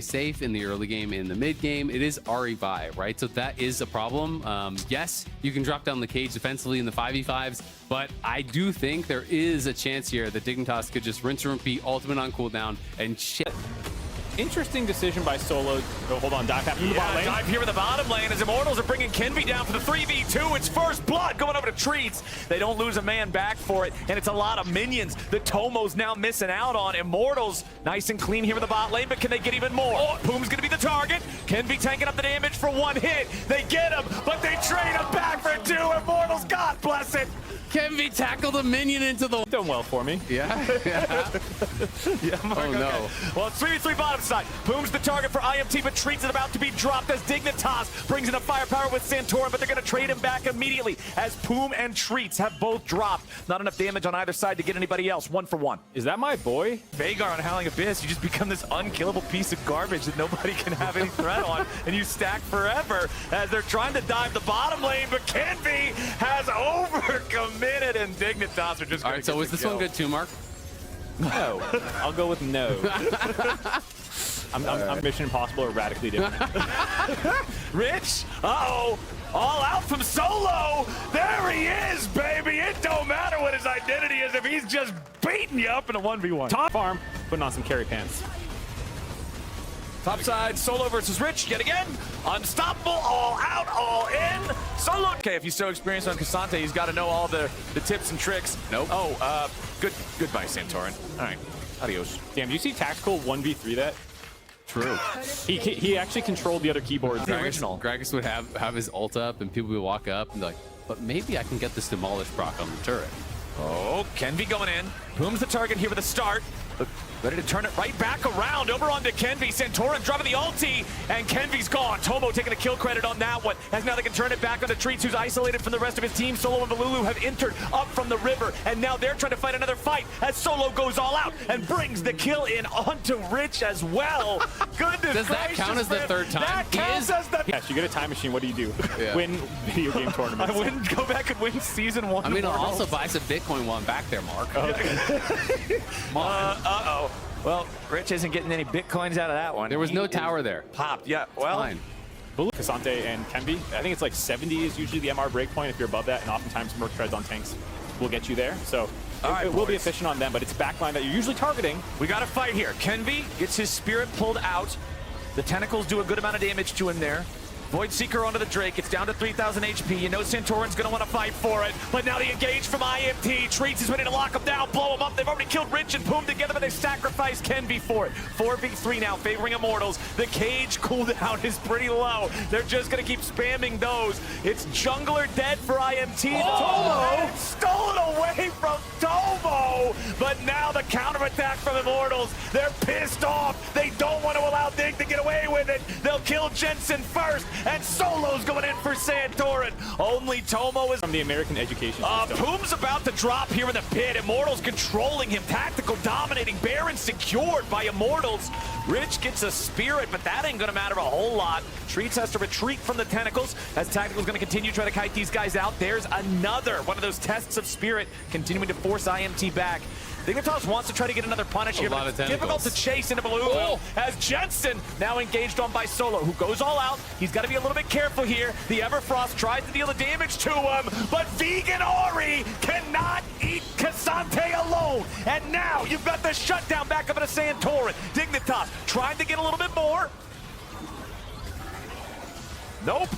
safe in the early game, in the mid game. It is RE5, right? So that is a problem. Yes, you can drop down the cage defensively in the 5v5s, but I do think there is a chance here that Dignitas could just rinse and repeat, ultimate on cooldown, and shit. Interesting decision by Solo. Oh, hold on, dive after the bot lane. Dive here in the bottom lane as Immortals are bringing Kenvi down for the 3v2. It's first blood going over to Treats. They don't lose a man back for it, and it's a lot of minions that Tomo's now missing out on. Immortals nice and clean here in the bot lane, but can they get even more? Oh, Poom's gonna be the target. Kenvi tanking up the damage for one hit. They get him, but they trade him back for two. Immortals, God bless it. Kenvi tackled a minion into the... Done well for me. Yeah. Mark, oh, no. Okay. Well, it's 3v3 bottom side. Poom's the target for IMT, but Treats is about to be dropped as Dignitas brings in a firepower with Santorin, but they're going to trade him back immediately as Poom and Treats have both dropped. Not enough damage on either side to get anybody else. 1 for 1. Is that my boy? Vagar on Howling Abyss, you just become this unkillable piece of garbage that nobody can have any threat on, and you stack forever as they're trying to dive the bottom lane, but Kenvi has overcommitted, and Dignitas are just All right, so was this one good too, Mark? No. I'll go with no. I'm Mission Impossible or radically different. Rich, uh-oh, all out from Solo. There he is, baby. It don't matter what his identity is if he's just beating you up in a 1v1. Top farm, putting on some carry pants. Top side, Solo versus Rich, yet again. Unstoppable, all out, all in. Solo. Okay, if he's so experienced on Cassante, he's got to know all the tips and tricks. Nope. Oh, goodbye, Santorin. All right, adios. Damn, do you see Tactical 1v3 that? True. He actually controlled the other keyboards. The original. Gragas would have his ult up, and people would walk up and be like, but maybe I can get this Demolish proc on the turret. Oh, Kenvi going in. Boom's the target here with a start. Ready to turn it right back around over onto Kenvi. Santorin driving the ulti, and Kenvi's gone. Tomo taking the kill credit on that one, as now they can turn it back onto Treats, who's isolated from the rest of his team. Solo and Balulu have entered up from the river, and now they're trying to fight another fight as Solo goes all out and brings the kill in onto Rich as well. Goodness Does that count as the man. third time? That counts as the... Yes, you get a time machine, what do you do? Yeah. Win video game tournaments. I wouldn't go back and win season 1. I mean, I'll also buy some Bitcoin while I'm back there, Mark. Uh-oh. Well, Rich isn't getting any Bitcoins out of that one. There was no tower there. Popped, yeah. Well, Fine. Cassante and Kenvi, I think it's like 70 is usually the MR breakpoint. If you're above that, and oftentimes Merc treads on tanks will get you there. So it will be efficient on them, but it's backline that you're usually targeting. we got a fight here. Kenvi gets his spirit pulled out. The tentacles do a good amount of damage to him there. Void Seeker onto the Drake. It's down to 3,000 HP. You know Santorin's going to want to fight for it. But now the engage from IMT. Treats is ready to lock him down, blow him up. They've already killed Rich and Poom together, but they sacrificed Kenvi for it. 4v3 now, favoring Immortals. The cage cooldown is pretty low. They're just going to keep spamming those. It's jungler dead for IMT. Tomo stolen away from Tomo. But now the counterattack from Immortals. They're pissed off. They don't want to allow Dig to get away with it. They'll kill Jensen first. And Solo's going in for Santorin. Only Tomo is From the American education system. Poom's about to drop here in the pit. Immortals controlling him. Tactical dominating. Baron secured by Immortals. Rich gets a spirit, but that ain't going to matter a whole lot. Treats has to retreat from the tentacles as Tactical's going to continue to try to kite these guys out. There's another one of those tests of spirit, continuing to force IMT back. Dignitas wants to try to get another punish here, but it's difficult to chase into Balulu as Jensen now engaged on by Solo, who goes all out. He's got to be a little bit careful here. The Everfrost tries to deal the damage to him, but Vegan Ori cannot eat Cassante alone. And now you've got the shutdown back up into Santorin. Dignitas trying to get a little bit more. Nope.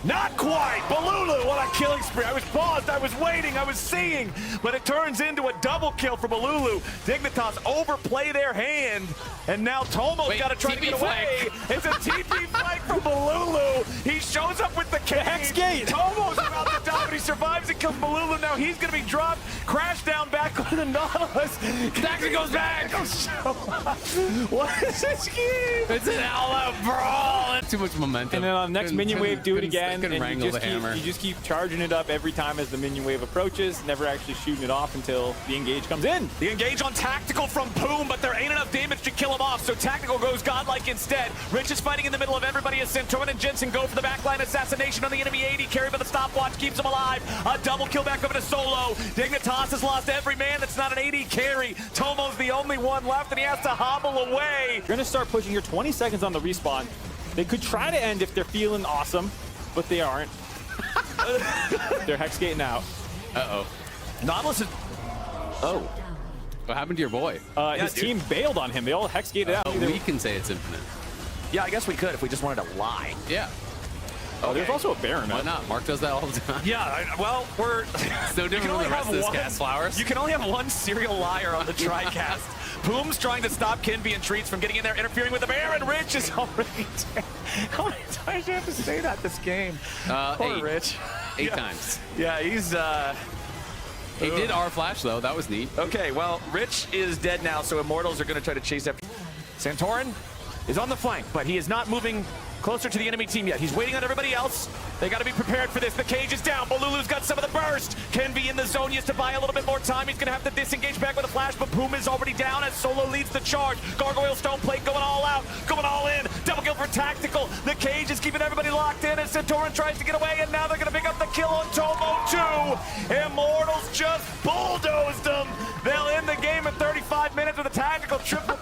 Not quite. Balulu, what a killing spree. I was paused, I was waiting, I was seeing, but it turns into a double kill for Balulu. Dignitas overplay their hand, and now Tomo's got to try to get away. It's a TP flank from Balulu. He shows up with the Hex Gate. Tomo's about to die, but he survives and kills Balulu. Now he's going to be dropped. Crash down back on the Nautilus. Daxter goes back. What is this game? It's an all-out brawl. Too much momentum. And then on the next minion wave, do it again. And you just keep charging it up every time as the minion wave approaches, never actually shooting it off until the engage comes in. The engage on Tactical from Poom, but there ain't enough damage to kill him off, so Tactical goes godlike instead. Rich is fighting in the middle of everybody as Santorin and Jensen go for the backline assassination on the enemy AD. Carry by the stopwatch keeps him alive. 5. A double kill back over to Solo. Dignitas has lost every man that's not an AD carry. Tomo's the only one left, and he has to hobble away. You're going to start pushing your 20 seconds on the respawn. They could try to end if they're feeling awesome, but they aren't. They're hex gating out. Uh-oh. Nautilus is... Oh. What happened to your boy? His team bailed on him. They all hex gated out. We can say it's infinite. Yeah, I guess we could if we just wanted to lie. Yeah. Oh, there's also a Baron. Why not? Mark does that all the time. Yeah, well, we're... It's no different from the rest of this cast, Flowers. You can only have one serial liar on the TriCast. Boom's trying to stop Kinby and Treats from getting in there, interfering with the bear, and Rich is already dead. How many times do you have to say that this game? Poor 8. Rich. 8 times. Yeah, he's... He did R flash, though. That was neat. Okay, well, Rich is dead now, so Immortals are going to try to chase after... Santorin is on the flank, but he is not moving closer to the enemy team yet. He's waiting on everybody else. They got to be prepared for this. The cage is down. Bolulu's got some of the burst. Kenby in the zone. He has to buy a little bit more time. He's going to have to disengage back with a flash, but Boom is already down as Solo leads the charge. Gargoyle Stone Plate going all out, going all in. Double kill for Tactical. The cage is keeping everybody locked in as Santorin tries to get away, and now they're going to pick up the kill on Tomo too. Immortals just bulldozed them. They'll end the game in 35 minutes with a tactical triple